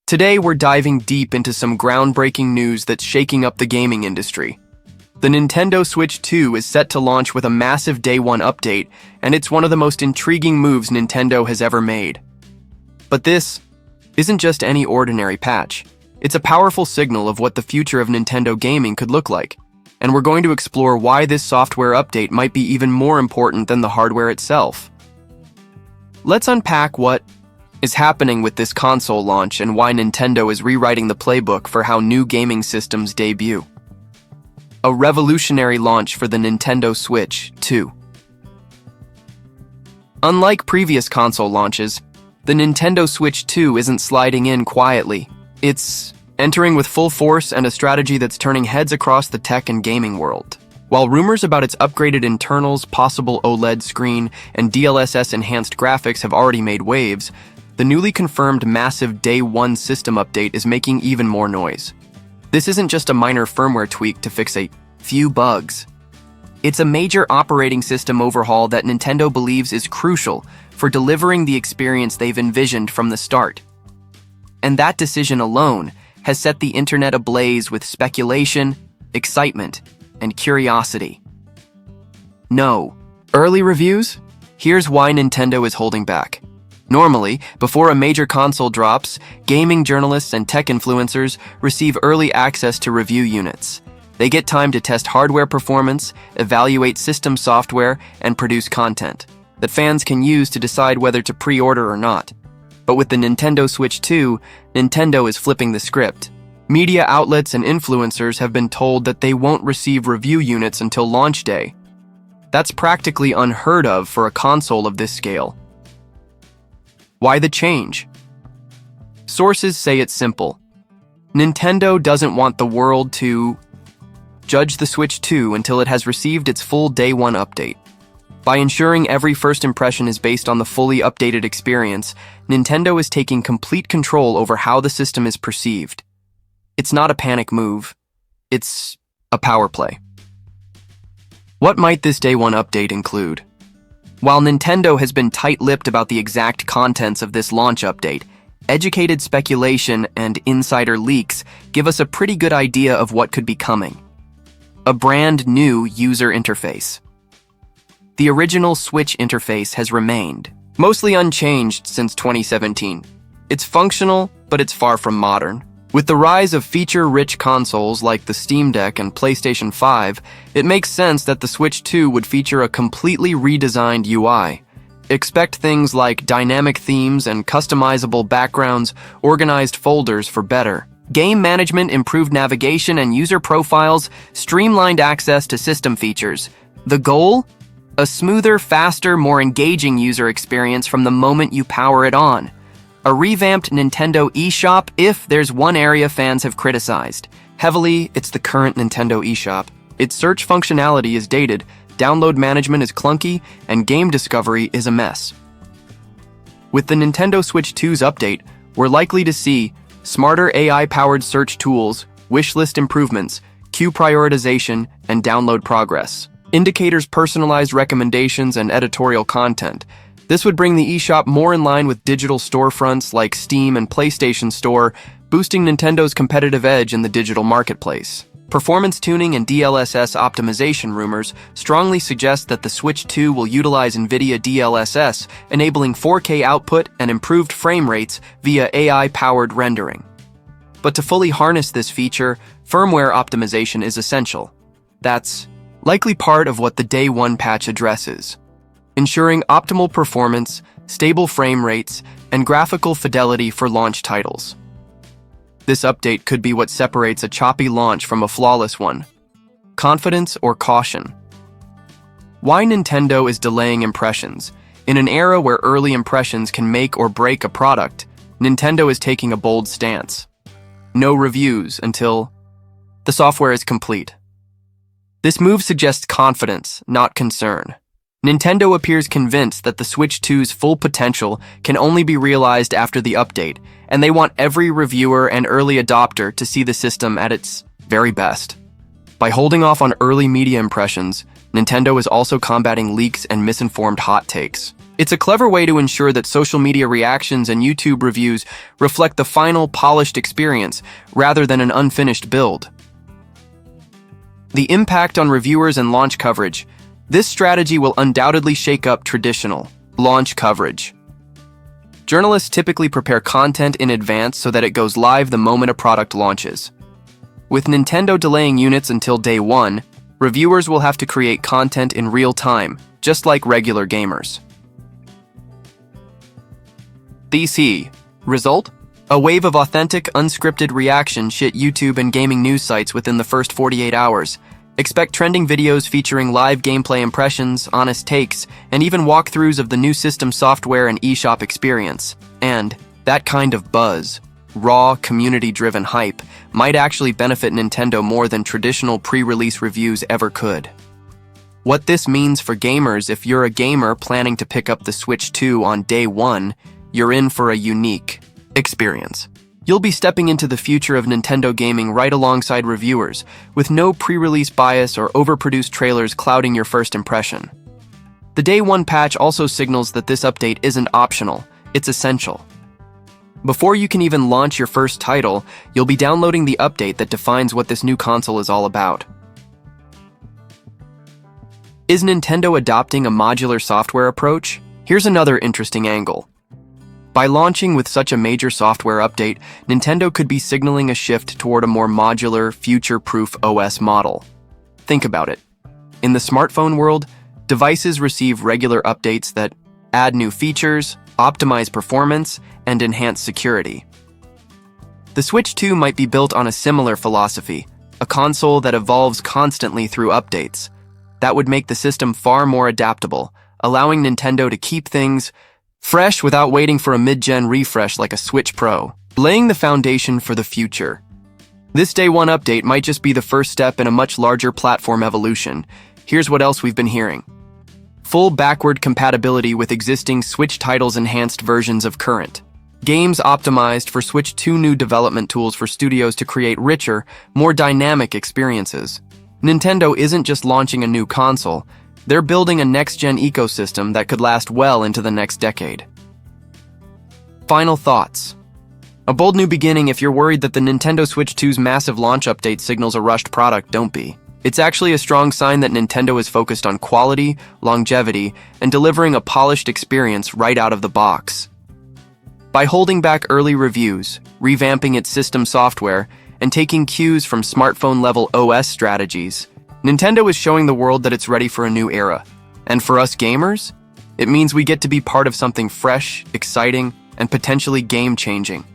Today, we're diving deep into some groundbreaking news that's shaking up the gaming industry. The Nintendo Switch 2 is set to launch with a massive Day 1 update, and it's one of the most intriguing moves Nintendo has ever made. But this isn't just any ordinary patch. It's a powerful signal of what the future of Nintendo gaming could look like, and we're going to explore why this software update might be even more important than the hardware itself. Let's unpack what is happening with this console launch and why Nintendo is rewriting the playbook for how new gaming systems debut. A revolutionary launch for the Nintendo Switch 2. Unlike previous console launches, the Nintendo Switch 2 isn't sliding in quietly. It's entering with full force and a strategy that's turning heads across the tech and gaming world. While rumors about its upgraded internals, possible OLED screen, and DLSS-enhanced graphics have already made waves, the newly confirmed massive Day 1 system update is making even more noise. This isn't just a minor firmware tweak to fix a few bugs. It's a major operating system overhaul that Nintendo believes is crucial for delivering the experience they've envisioned from the start. And that decision alone has set the internet ablaze with speculation, excitement, and curiosity. No. Early reviews? Here's why Nintendo is holding back. Normally, before a major console drops, gaming journalists and tech influencers receive early access to review units. They get time to test hardware performance, evaluate system software, and produce content that fans can use to decide whether to pre-order or not. But with the Nintendo Switch 2, Nintendo is flipping the script. Media outlets and influencers have been told that they won't receive review units until launch day. That's practically unheard of for a console of this scale. Why the change? Sources say it's simple. Nintendo doesn't want the world to judge the Switch 2 until it has received its full Day 1 update. By ensuring every first impression is based on the fully updated experience, Nintendo is taking complete control over how the system is perceived. It's not a panic move. It's a power play. What might this Day 1 update include? While Nintendo has been tight-lipped about the exact contents of this launch update, educated speculation and insider leaks give us a pretty good idea of what could be coming. A brand new user interface. The original Switch interface has remained, mostly unchanged since 2017. It's functional, but it's far from modern. With the rise of feature-rich consoles like the Steam Deck and PlayStation 5, it makes sense that the Switch 2 would feature a completely redesigned UI. Expect things like dynamic themes and customizable backgrounds, organized folders for better game management, improved navigation and user profiles, streamlined access to system features. The goal? A smoother, faster, more engaging user experience from the moment you power it on. A revamped Nintendo eShop if there's one area fans have criticized heavily, it's the current Nintendo eShop. Its search functionality is dated, download management is clunky, and game discovery is a mess. With the Nintendo Switch 2's update, we're likely to see smarter AI-powered search tools, wishlist improvements, queue prioritization, and download progress. Indicators, personalized recommendations, and editorial content. This would bring the eShop more in line with digital storefronts like Steam and PlayStation Store, boosting Nintendo's competitive edge in the digital marketplace. Performance tuning and DLSS optimization rumors strongly suggest that the Switch 2 will utilize NVIDIA DLSS, enabling 4K output and improved frame rates via AI-powered rendering. But to fully harness this feature, firmware optimization is essential. That's likely part of what the Day 1 patch addresses, ensuring optimal performance, stable frame rates, and graphical fidelity for launch titles. This update could be what separates a choppy launch from a flawless one. Confidence or caution? Why Nintendo is delaying impressions? In an era where early impressions can make or break a product, Nintendo is taking a bold stance. No reviews until the software is complete. This move suggests confidence, not concern. Nintendo appears convinced that the Switch 2's full potential can only be realized after the update, and they want every reviewer and early adopter to see the system at its very best. By holding off on early media impressions, Nintendo is also combating leaks and misinformed hot takes. It's a clever way to ensure that social media reactions and YouTube reviews reflect the final, polished experience rather than an unfinished build. The impact on reviewers and launch coverage. This strategy will undoubtedly shake up traditional launch coverage. Journalists typically prepare content in advance so that it goes live the moment a product launches. With Nintendo delaying units until day one, reviewers will have to create content in real time, just like regular gamers. DC. Result? A wave of authentic, unscripted reaction hit YouTube and gaming news sites within the first 48 hours. Expect trending videos featuring live gameplay impressions, honest takes, and even walkthroughs of the new system software and eShop experience. And that kind of buzz, raw, community-driven hype, might actually benefit Nintendo more than traditional pre-release reviews ever could. What this means for gamers: if you're a gamer planning to pick up the Switch 2 on day one, you're in for a unique experience. You'll be stepping into the future of Nintendo gaming right alongside reviewers, with no pre-release bias or overproduced trailers clouding your first impression. The Day 1 patch also signals that this update isn't optional, it's essential. Before you can even launch your first title, you'll be downloading the update that defines what this new console is all about. Is Nintendo adopting a modular software approach? Here's another interesting angle. By launching with such a major software update, Nintendo could be signaling a shift toward a more modular, future-proof OS model. Think about it. In the smartphone world, devices receive regular updates that add new features, optimize performance, and enhance security. The Switch 2 might be built on a similar philosophy, a console that evolves constantly through updates. That would make the system far more adaptable, allowing Nintendo to keep things fresh without waiting for a mid-gen refresh like a Switch Pro, laying the foundation for the future. This Day 1 update might just be the first step in a much larger platform evolution. Here's what else we've been hearing. Full backward compatibility with existing Switch titles, enhanced versions of current games optimized for Switch 2, new development tools for studios to create richer, more dynamic experiences. Nintendo isn't just launching a new console, they're building a next-gen ecosystem that could last well into the next decade. Final thoughts. A bold new beginning. If you're worried that the Nintendo Switch 2's massive launch update signals a rushed product, don't be. It's actually a strong sign that Nintendo is focused on quality, longevity, and delivering a polished experience right out of the box. By holding back early reviews, revamping its system software, and taking cues from smartphone-level OS strategies, Nintendo is showing the world that it's ready for a new era. And for us gamers, it means we get to be part of something fresh, exciting, and potentially game-changing.